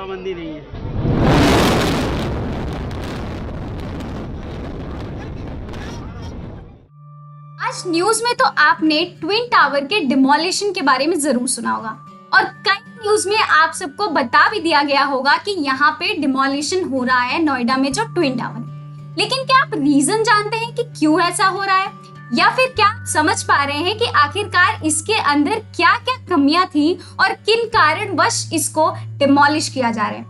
पाबंदी नहीं है। आज न्यूज में तो आपने ट्विन टावर के डिमोलिशन के बारे में जरूर सुना होगा और कई न्यूज में आप सबको बता भी दिया गया होगा कि यहाँ पे डिमोलिशन हो रहा है नोएडा में जो ट्विन टावर है। लेकिन क्या आप रीजन जानते हैं कि क्यों ऐसा हो रहा है, या फिर क्या आप समझ पा रहे हैं कि आखिरकार इसके अंदर क्या क्या कमियां थी और किन कारणवश इसको डिमोलिश किया जा रहा है।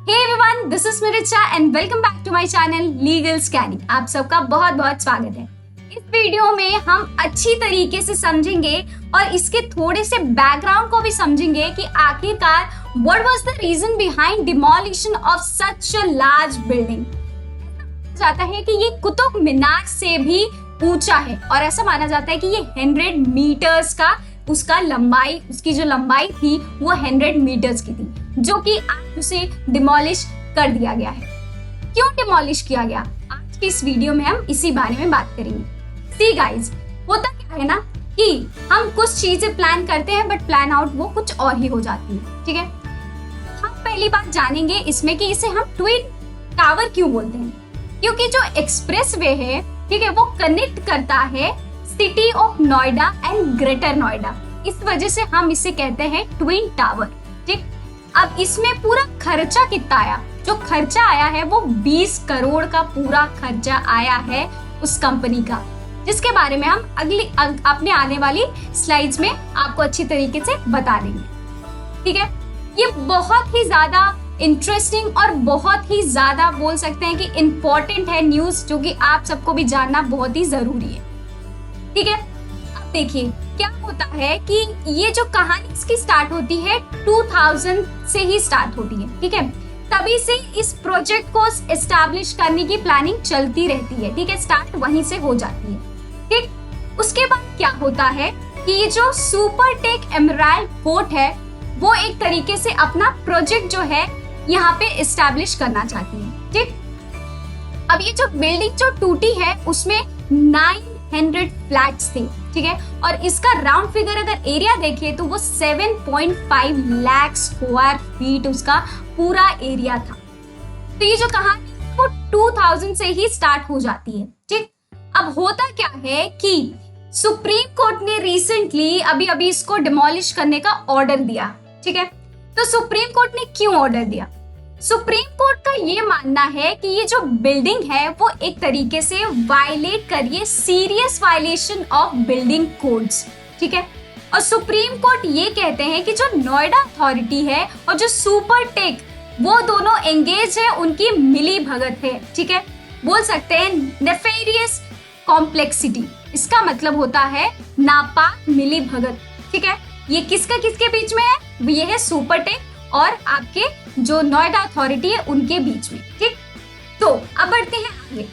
Hey everyone, this is Miricha and welcome back to my channel Legal Scanning। आप सबका बहुत बहुत स्वागत है। इस वीडियो में हम अच्छी तरीके से समझेंगे और इसके थोड़े से बैकग्राउंड को भी समझेंगे कि आखिरकार what was the reason behind demolition of such a large building। जाता है कि ये कुतुब मीनार से भी ऊंचा है और ऐसा माना जाता है कि ये 100 मीटर्स का उसकी जो लंबाई थी वो 100 मीटर्स की थी, जो कि आज उसे डिमोलिश कर दिया गया है। क्यों डिमोलिश किया गया, आज की इस वीडियो में हम इसी बारे में बात करेंगे। सी गाइज, होता क्या है ना कि हम कुछ चीजें प्लान करते हैं बट प्लान आउट वो कुछ और ही हो जाती है। ठीक है, हम पहली बात जानेंगे इसमें कि इसे हम ट्विन टावर क्यों बोलते हैं। क्योंकि जो एक्सप्रेस वे है, ठीक है, वो कनेक्ट करता है city of Noida and greater Noida, इस वजह से हम इसे कहते हैं ट्विन टावर। ठीक, अब इसमें पूरा खर्चा कितना आया, जो खर्चा आया है वो 20 करोड़ का पूरा खर्चा आया है उस कंपनी का, जिसके बारे में हम अपने आने वाली स्लाइड्स में आपको अच्छी तरीके से बता देंगे। ठीक है, ये बहुत ही ज्यादा इंटरेस्टिंग और बहुत ही ज्यादा बोल सकते हैं कि इम्पोर्टेंट है न्यूज, जो कि आप सबको भी जानना बहुत ही जरूरी है। ठीक है, अब देखिए क्या होता है कि ये जो कहानी इसकी स्टार्ट होती है 2000 से ही स्टार्ट होती है। ठीक है, तभी से इस प्रोजेक्ट को एस्टैब्लिश करने की प्लानिंग चलती रहती है। ठीक है, स्टार्ट वहीं से हो जाती है। ठीक, उसके बाद क्या होता है कि ये जो सुपर टेक एमराल्ड पोर्ट है वो एक तरीके से अपना प्रोजेक्ट जो है यहाँ पे एस्टैब्लिश करना चाहती है। ठीक, अब ये जो बिल्डिंग जो टूटी है उसमें 900 फ्लैट्स थे। ठीक है, और इसका राउंड फिगर अगर एरिया देखे तो वो 7.5 लाख स्क्वायर फीट उसका पूरा एरिया था। तो ये जो कहानी वो 2000 से ही स्टार्ट हो जाती है। ठीक, अब होता क्या है कि सुप्रीम कोर्ट ने रिसेंटली अभी इसको डिमोलिश करने का ऑर्डर दिया। ठीक है, तो सुप्रीम कोर्ट ने क्यों ऑर्डर दिया, सुप्रीम कोर्ट का ये मानना है कि ये जो बिल्डिंग है वो एक तरीके से वायलेट करिए serious violation of building codes. ठीक है, और सुप्रीम कोर्ट ये कहते हैं कि जो नोएडा अथॉरिटी है और जो सुपर टेक वो दोनों एंगेज है, उनकी मिली भगत है। ठीक है, बोल सकते हैं नेफेरियस कॉम्प्लेक्सिटी, इसका मतलब होता है नापाक मिली भगत। ठीक है, ये किसके बीच में है, ये है सुपर टेक और आपके जो नोएडा अथॉरिटी है उनके बीच में। ठीक, तो अब बढ़ते हैं आगे।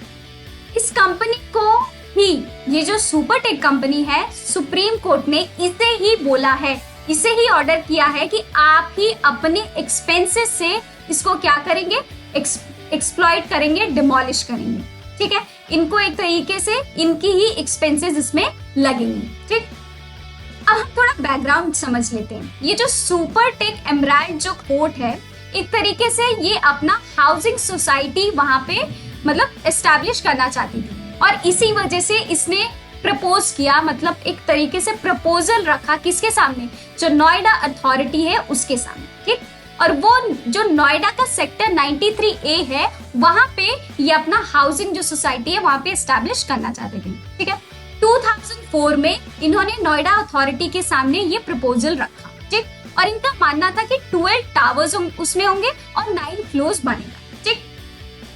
इस कंपनी को ही, ये जो सुपर टेक कंपनी है, सुप्रीम कोर्ट ने इसे ही बोला है, इसे ही ऑर्डर किया है कि आप ही अपने एक्सपेंसेस से इसको क्या करेंगे, एक्सप्लॉइट करेंगे, डिमोलिश करेंगे। ठीक है, इनको एक तरीके से इनकी ही एक्सपेंसेस इसमें लगेंगे। ठीक, अब हम थोड़ा बैकग्राउंड समझ लेते हैं। ये जो सुपर टेक एमराल्ड जो कोर्ट है, एक तरीके से ये अपना हाउसिंग सोसाइटी वहां पे मतलब एस्टैब्लिश करना चाहती थी और इसी वजह से इसने प्रपोज किया, मतलब एक तरीके से प्रपोजल रखा किसके सामने, जो नोएडा अथॉरिटी है उसके सामने। ठीक, और वो जो नोएडा का सेक्टर 93A है वहां पे ये अपना हाउसिंग जो सोसाइटी है वहां पे एस्टैब्लिश करना चाहते थे। ठीक है, 2004 में इन्होंने नोएडा अथॉरिटी के सामने ये प्रपोजल रखा। ठीक, और इनका मानना था कि 12 टावर्स उसमें होंगे और 9 फ्लोर्स बनेगा। ठीक,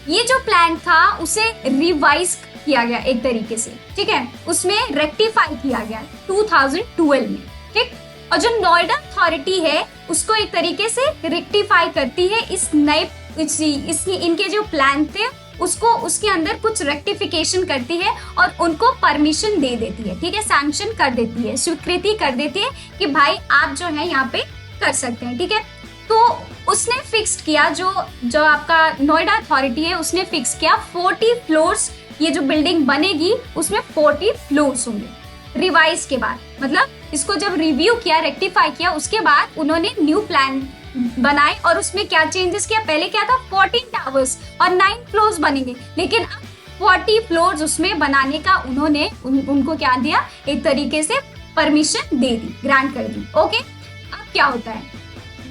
ये जो प्लान था उसे रिवाइज किया गया एक तरीके से। ठीक है, उसमें रेक्टिफाई किया गया 2012 में। ठीक, और जो नोएडा अथॉरिटी है उसको एक तरीके से रेक्टिफाई करती है इस नए इनके जो प्लान थे उसको, उसके अंदर कुछ रेक्टिफिकेशन करती है और उनको परमिशन दे देती है। ठीक है, सैंक्शन कर देती है, स्वीकृति कर देती है कि भाई आप जो है यहाँ पे कर सकते हैं। ठीक है, तो उसने फिक्स किया, जो आपका नोएडा अथॉरिटी है उसने फिक्स किया 40 फ्लोर्स, ये जो बिल्डिंग बनेगी उसमें 40 फ्लोर्स होंगे। रिवाइज के बाद, मतलब इसको जब रिव्यू किया, रेक्टिफाई किया, उसके बाद उन्होंने न्यू प्लान बनाए और उसमें क्या चेंजेस किया, पहले क्या था 14 टावर्स और 9 फ्लोर्स बनेंगे, लेकिन अब 40 फ्लोर्स उसमें बनाने का उन्होंने उनको क्या दिया, एक तरीके से परमिशन दे दी, ग्रांट कर दी। ओके, अब क्या होता है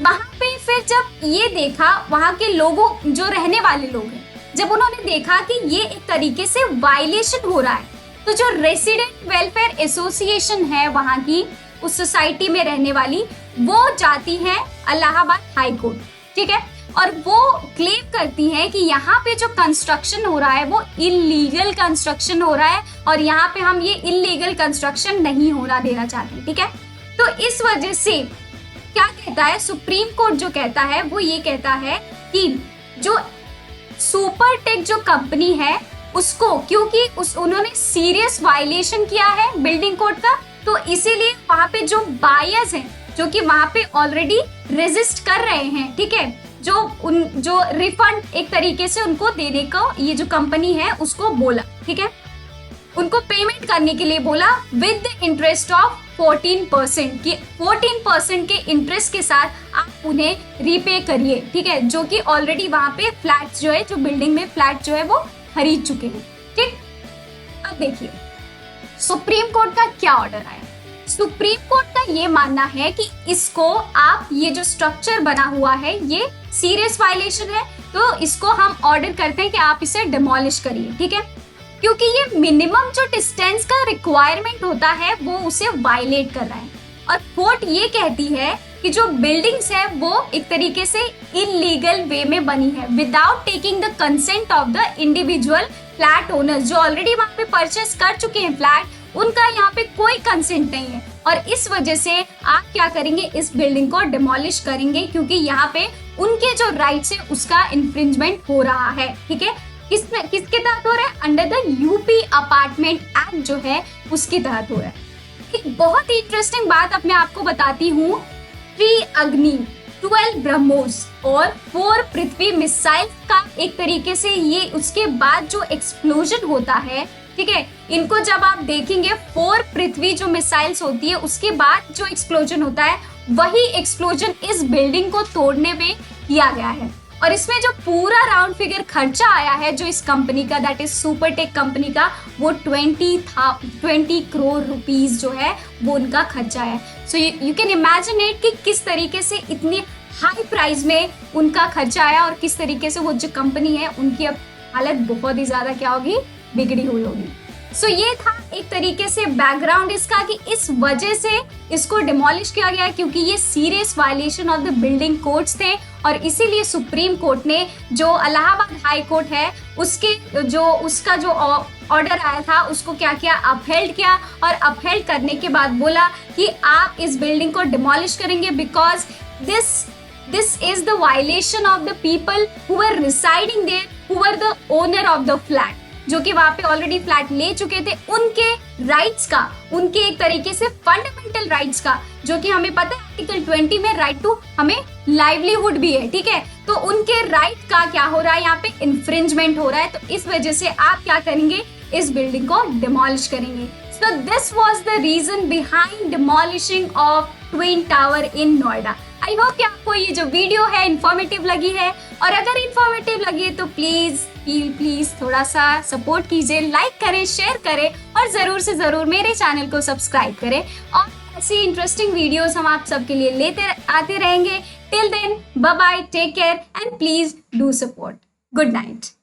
वहां पे, फिर जब ये देखा वहां के लोगों, जो रहने वाले लोग हैं, जब उन्होंने देखा कि ये एक तरीके से वायलेशन हो रहा है, तो जो रेसिडेंट वेलफेयर एसोसिएशन है वहां की, उस सोसाइटी में रहने वाली, वो जाती है इलाहाबाद हाई कोर्ट, ठीक है, और वो क्लेम करती है कि यहाँ पे जो कंस्ट्रक्शन हो रहा है वो इलीगल कंस्ट्रक्शन हो रहा है और यहाँ पे हम ये इलीगल कंस्ट्रक्शन नहीं होना देना चाहते, ठीक है। तो इस वजह से क्या कहता है सुप्रीम कोर्ट, जो कहता है वो ये कहता है कि जो सुपरटेक जो कंपनी है उसको, क्योंकि उन्होंने सीरियस वायलेशन किया है बिल्डिंग कोड का, तो इसीलिए वहां पे जो बायर्स हैं, जो कि वहां पे ऑलरेडी रेजिस्ट कर रहे हैं, ठीक है, जो रिफंड एक तरीके से उनको देने को ये जो कंपनी है उसको बोला, ठीक है, उनको पेमेंट करने के लिए बोला विद इंटरेस्ट ऑफ 14%, कि 14% के इंटरेस्ट के साथ आप उन्हें रीपे करिए, ठीक है, जो कि ऑलरेडी वहां पे फ्लैट जो है, जो बिल्डिंग में फ्लैट जो है वो खरीद चुके हैं, ठीक। अब देखिए सुप्रीम कोर्ट का क्या ऑर्डर आया। सुप्रीम कोर्ट का ये मानना है कि इसको, आप ये जो स्ट्रक्चर बना हुआ है ये सीरियस वायलेशन है, तो इसको हम ऑर्डर करते हैं कि आप इसे डिमोलिश करिए, ठीक है, क्योंकि ये मिनिमम जो डिस्टेंस का रिक्वायरमेंट होता है वो उसे वायलेट कर रहा है। और कोर्ट ये कहती है कि जो बिल्डिंग्स है वो एक तरीके से इलीगल वे में बनी है, without taking the consent of the individual flat owners, जो ऑलरेडी वहां पे परचेस कर चुके हैं फ्लैट, उनका यहाँ पे कोई कंसेंट नहीं है, और इस वजह से आप क्या करेंगे, इस बिल्डिंग को डिमोलिश करेंगे, क्योंकि यहाँ पे उनके जो राइट्स है उसका इन्फ्रिंजमेंट हो रहा है, ठीक है। किसके तहत हो रहा है, under the UP apartment act जो है उसके तहत हो रहा है। एक बहुत ही इंटरेस्टिंग बात अब मैं आपको बताती हूँ, 3 अग्नि, 12 ब्रह्मोस और 4 पृथ्वी मिसाइल का एक तरीके से ये उसके बाद जो एक्सप्लोजन होता है, ठीक है, इनको जब आप देखेंगे 4 पृथ्वी जो मिसाइल्स होती है उसके बाद जो एक्सप्लोजन होता है, वही एक्सप्लोजन इस बिल्डिंग को तोड़ने में किया गया है। और इसमें जो पूरा राउंड फिगर खर्चा आया है जो इस कंपनी का, दैट इज सुपरटेक कंपनी का, वो 20 करोड़ रुपीस जो है वो उनका खर्चा है। So you can imagine it कि किस तरीके से इतनी हाई प्राइस में उनका खर्चा आया और किस तरीके से वो जो कंपनी है उनकी अब हालत बहुत ही ज्यादा क्या होगी, बिगड़ी हुई होगी। सो ये था एक तरीके से बैकग्राउंड इसका कि इस वजह से इसको डिमोलिश किया गया, क्योंकि ये serious violation of the building codes थे, और इसीलिए सुप्रीम कोर्ट ने, जो इलाहाबाद हाई कोर्ट है, उसका जो ऑर्डर आया था उसको क्या किया, अपहेल्ड किया, और अपहेल्ड करने के बाद बोला कि आप इस बिल्डिंग को डिमोलिश करेंगे, because this is the violation of the people who were residing there, who were the owner of the flat, जो कि वहां पे ऑलरेडी फ्लैट ले चुके थे, उनके राइट्स का, उनके एक तरीके से फंडामेंटल राइट्स का, जो कि हमें पता है आर्टिकल 20 में राइट टू हमें लाइवलीहुड भी है, ठीक है, तो उनके राइट का क्या हो रहा है, यहाँ पे इन्फ्रिंजमेंट हो रहा है, तो इस वजह से आप क्या करेंगे, इस बिल्डिंग को डिमोलिश करेंगे। So this was the reason behind demolishing of twin tower in Noida. I hope कि आपको ये जो वीडियो है इन्फॉर्मेटिव लगी है, और अगर इन्फॉर्मेटिव लगी है तो प्लीज थोड़ा सा सपोर्ट कीजिए, लाइक करें, शेयर करें, और जरूर से जरूर मेरे चैनल को सब्सक्राइब करें, और ऐसी इंटरेस्टिंग वीडियोस हम आप सबके लिए लेते आते रहेंगे। Till then, bye bye, take care, and please do support. Good night.